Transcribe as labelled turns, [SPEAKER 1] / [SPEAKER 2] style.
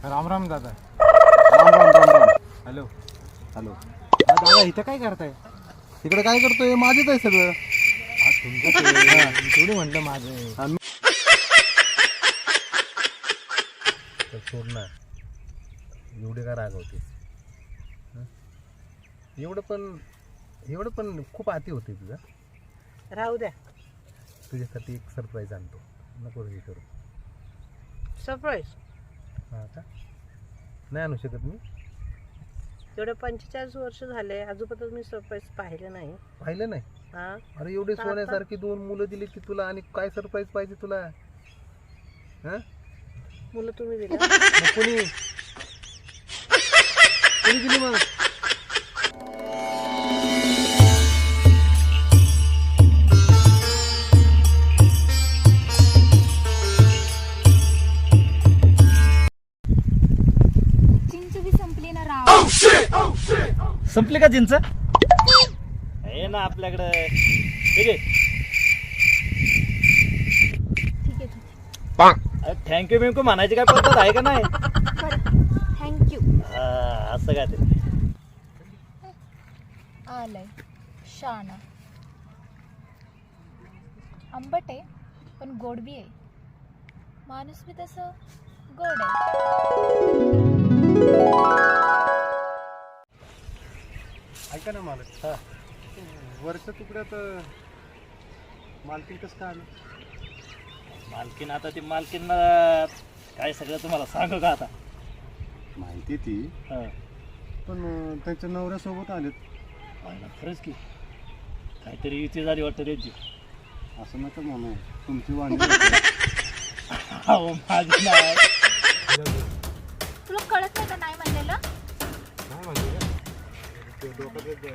[SPEAKER 1] राम राम दादा.
[SPEAKER 2] Ram Ram Ram Ram.
[SPEAKER 1] Hello.
[SPEAKER 2] Hello.
[SPEAKER 1] हा दादा इथं काय करताय?
[SPEAKER 2] तिकडे काय करतोय? माझेच आहे सगळं.
[SPEAKER 1] हा तुमचं थोडी म्हणलं माझं.
[SPEAKER 3] तर सोड ना, एवढे का रागवते? एवढं पण खूप आती होते तुझा.
[SPEAKER 4] राहू द्या.
[SPEAKER 3] तुझ्यासाठी एक सरप्राईज आणतो, नको हे करू.
[SPEAKER 4] सरप्राईज
[SPEAKER 3] हां का? नाही आणू शकत मी.
[SPEAKER 4] एवढे 45 वर्ष झाले अजूनपर्यंत मी सरप्राईज पाहिलं नाही.
[SPEAKER 3] पाहिलं नाही?
[SPEAKER 4] हा
[SPEAKER 3] अरे एवढे
[SPEAKER 4] आता-
[SPEAKER 3] सोन्यासारखी 2 मुलं दिली की तुला, आणि काय सरप्राईज पाहिजे तुला? हां?
[SPEAKER 4] मुलं तुम्ही दिलं.
[SPEAKER 3] मग कोणी दिली मग?
[SPEAKER 5] चिंच बी संपली ना राव.
[SPEAKER 6] संपले का चिंच? आहे ना आपल्याकडे. ठीक आहे.
[SPEAKER 5] ठीक आहे ठीक आहे.
[SPEAKER 6] थँक्यू बिंकू म्हणायची काय पद्धत आहे का नाही?
[SPEAKER 5] बरं थँक्यू.
[SPEAKER 6] असं काय ते.
[SPEAKER 5] आलंय शाना. आंबट आहे पण गोड बी आहे. माणूस बी तसं गोड आहे.
[SPEAKER 3] ऐका ना मालक. वरच्या तुकड्यात मालकीन कसं काय आलं?
[SPEAKER 6] मालकीन आता ती मालकीन काय सगळं तुम्हाला सांगू का आता?
[SPEAKER 2] माहिती ती,
[SPEAKER 6] हा.
[SPEAKER 2] पण त्यांच्या नवऱ्यासोबत आलेत.
[SPEAKER 6] आहे ना, खरंच की काहीतरी युती झाली वाटतं त्यांची.
[SPEAKER 2] असं नका म्हणू, तुमची वाणी.
[SPEAKER 6] हो माझी नाही.
[SPEAKER 5] तुला कळत नाही का नाही म्हणलेलं?
[SPEAKER 1] काय म्हणते? डोक्यात